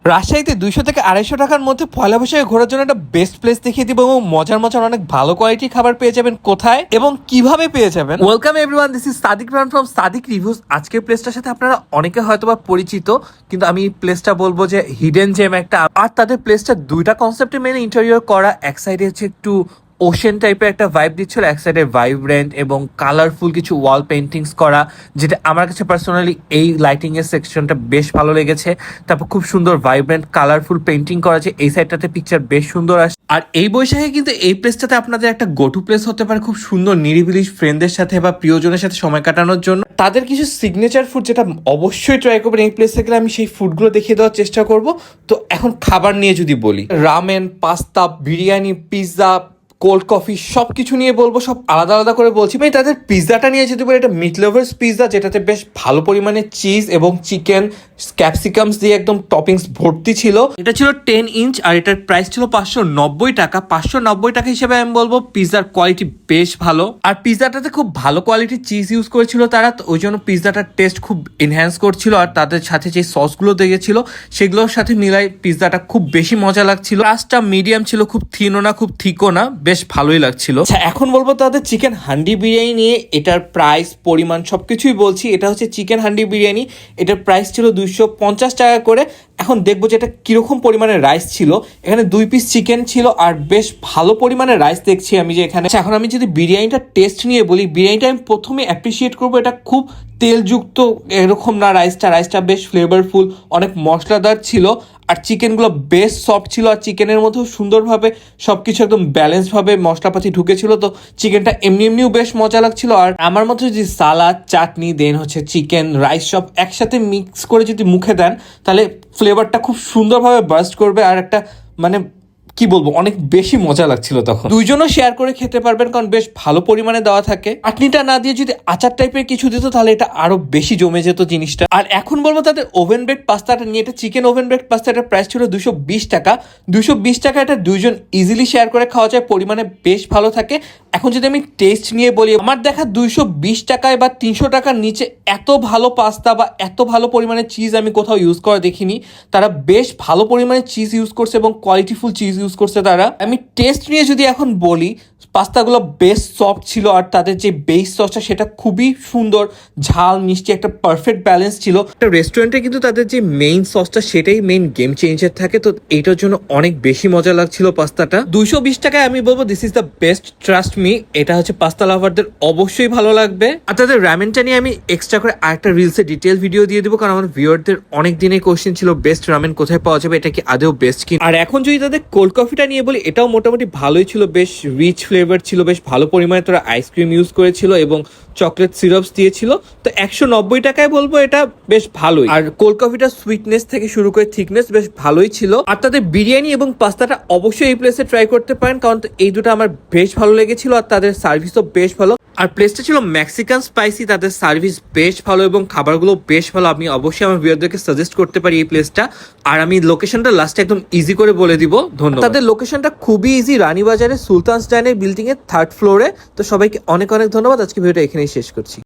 রাজশাহীতে 200 থেকে 250 টাকার মধ্যে পয়লা বৈশাখে ঘোরার জন্য একটা বেস্ট প্লেস দেখিয়ে দিব এবং মজার মজার অনেক ভালো কোয়ালিটির খাবার পেয়ে যাবেন। কোথায় এবং কিভাবে পেয়ে যাবেন? Welcome everyone, this is Sadiq রান ফ্রম সাদিক রিভিউজ। আজকের প্লেসটার সাথে আপনারা অনেকে হয়তোবা পরিচিত, কিন্তু আমি প্লেসটা বলবো যে হিডেন জেম একটা। আর তাদের প্লেসটা দুইটা কনসেপ্টে মেনে ইন্টেরিয়র করা। এক সাইডে হচ্ছে একটু ওশেন টাইপের একটা ভাইব দিচ্ছিল, এক সাইডে ভাইব্রেন্ট এবং কালারফুল কিছু ওয়াল পেন্টিংস করা, যেটা আমার কাছে পার্সোনালি এই লাইটিং এর সেকশনটা বেশ ভালো লেগেছে। তারপর খুব সুন্দর ভাইব্রেন্ট কালারফুল পেন্টিং করা আছে, এই সাইডটাতে পিকচার বেশ সুন্দর আসে। আর এই বৈশাখে কিন্তু এই প্লেসটাতে আপনাদের একটা গো টু প্লেস হতে পারে, খুব সুন্দর নিরিবিলি ফ্রেন্ডদের সাথে বা প্রিয়জনের সাথে সময় কাটানোর জন্য। তাদের কিছু সিগনেচার ফুড যেটা অবশ্যই ট্রাই করবেন এই প্লেসে গেলে, আমি সেই ফুডগুলো দেখিয়ে দেওয়ার চেষ্টা করব। তো এখন খাবার নিয়ে যদি বলি, ramen, pasta, biryani, pizza, cold coffee সবকিছু নিয়ে বলবো, সব আলাদা আলাদা করে বলছি। ভাই তাদের পিৎজাটা নিয়ে যদি বলি, এটা মিট লাভার্স পিৎজা, যেটাতে বেশ ভালো পরিমাণে চিজ এবং চিকেন ক্যাপসিকামস দিয়ে একদম টপিংস ভর্তি ছিল। এটা ছিল 10 ইঞ্চ আর এটার প্রাইস ছিল 590 টাকা। 590 টাকা হিসেবে আমি বলবো পিৎজার কোয়ালিটি বেশ ভালো। আর পিৎজাটাতে খুব ভালো কোয়ালিটির চিজ ইউজ করেছিল তারা, তো ওই জন্য পিৎজাটার টেস্ট খুব এনহ্যান্স করছিল। আর তাদের সাথে যে সসগুলো দিয়েছিল সেগুলোর সাথে মিলাই পিৎজাটা খুব বেশি মজা লাগছিল। ক্রাস্টটা মিডিয়াম ছিল, খুব থিনও না খুব থিকও না, বেশ ভালোই লাগছিল। আচ্ছা, এখন বলবো তাদের চিকেন হান্ডি বিরিয়ানি নিয়ে। এটার প্রাইস পরিমাণ সবকিছুই বলছি। এটা হচ্ছে চিকেন হান্ডি বিরিয়ানি, এটার প্রাইস ছিল 250 টাকা করে। এখন দেখবো যে এটা কিরকম পরিমাণে রাইস ছিল। এখানে 2 পিস চিকেন ছিল আর বেশ ভালো পরিমাণে রাইস দেখছি আমি যে এখানে। এখন আমি যদি বিরিয়ানিটা টেস্ট নিয়ে বলি, বিরিয়ানিটা আমি প্রথমে অ্যাপ্রিসিয়েট করবো, এটা খুব তেলযুক্ত এরকম না রাইসটা বেশ ফ্লেভারফুল, অনেক মশলাদার ছিল। আর চিকেনগুলো বেশ সফট ছিল, আর চিকেনের মধ্যেও সুন্দরভাবে সবকিছু একদম ব্যালেন্সভাবে মশলাপাতি ঢুকেছিল। তো চিকেনটা এমনিও বেশ মজা লাগছিল। আর আমার মধ্যে যদি সালাদ, চাটনি, দেন হচ্ছে চিকেন, রাইস সব একসাথে মিক্স করে যদি মুখে দেন, তাহলে ফ্লেভারটা খুব সুন্দরভাবে বার্স্ট করবে। আর একটা মানে কি বলবো, অনেক বেশি মজা লাগছিল তখন। দুইজনও শেয়ার করে খেতে পারবেন, কারণ বেশ ভালো পরিমাণে দেওয়া থাকে। চাটনিটা না দিয়ে যদি আচার টাইপের কিছু দিত তাহলে এটা আরো বেশি জমে যেত জিনিসটা। আর এখন বলবো তাদের ওভেন বেক পাস্তাটা নিয়ে। এটা চিকেন ওভেন বেক পাস্তা, এটার প্রাইস ছিল 220 টাকা। 220 টাকা এটা দুইজন ইজিলি শেয়ার করে খাওয়া যায়, পরিমাণে বেশ ভালো থাকে। এখন যদি আমি টেস্ট নিয়ে বলি, আমার দেখা 220 টাকায় বা 300 টাকার নিচে এত ভালো পাস্তা বা এত ভালো পরিমাণে চিজ আমি কোথাও ইউজ করা দেখিনি। তারা বেশ ভালো পরিমাণে চিজ ইউজ করছে এবং কোয়ালিটিফুল চিজ ইউজ করছে তারা। আমি টেস্ট নিয়ে যদি এখন বলি, পাস্তাগুলো বেশ সফট ছিল আর তাদের যে বেস সসটা সেটা খুবই সুন্দর, ঝাল মিষ্টি একটা পারফেক্ট ব্যালেন্স ছিল। একটা রেস্টুরেন্টে কিন্তু তাদের যে মেইন সসটা সেটাই মেইন গেম চেঞ্জার থাকে, তো এইটার জন্য অনেক বেশি মজা লাগছিল পাস্তাটা। 220 টাকায় আমি বলবো this is the best, trust me. এটা হচ্ছে পাস্তা লাভারদের অবশ্যই ভালো লাগবে। আর তাদের রামেনটা নিয়ে আমি এক্সট্রা করে আরেকটা রিলসে ডিটেল ভিডিও দিয়ে দেবো, কারণ আমার ভিউয়ারদের অনেক দিনের কোশ্চেন ছিল বেস্ট রামেন কোথায় পাওয়া যাবে, এটা কি আদেও বেস্ট কি। আর এখন যদি তাদের কোল্ড কফিটা নিয়ে বলি, এটাও মোটামুটি ভালোই ছিল, বেশ রিচ ফ্লেভার ছিল, বেশ ভালো পরিমাণে তারা আইসক্রিম ইউজ করেছিল এবং চকলেট সিরাপস দিয়েছিল। তো 190 টাকায় বলবো এটা বেশ ভালোই। আর কোল্ড কফিটা সুইটনেস থেকে শুরু করে থিকনেস বেশ ভালোই ছিল। আর তাদের বিরিয়ানি এবং পাস্তাটা অবশ্যই এই প্লেসে ট্রাই করতে পারেন, কারণ এই দুটো আমার বেশ ভালো লেগেছিল। আর তাদের সার্ভিসও বেশ ভালো। আর প্লেসটা ছিল মেক্সিকান স্পাইসি, তাদের সার্ভিস বেশ ভালো এবং খাবারগুলো বেশ ভালো। আমি অবশ্যই আমার ভিউয়ারদেরকে সাজেস্ট করতে পারি এই প্লেসটা। আর আমি লোকেশনটা লাস্টে একদম ইজি করে বলে দিব। ধন্যবাদ। তাদের লোকেশনটা খুবই ইজি, রানীবাজারে সুলতানস ডাইনের বিল্ডিং এর 3rd ফ্লোরে। তো সবাইকে অনেক অনেক ধন্যবাদ। আজকে ভিডিওটা এখানেই শেষ করছি।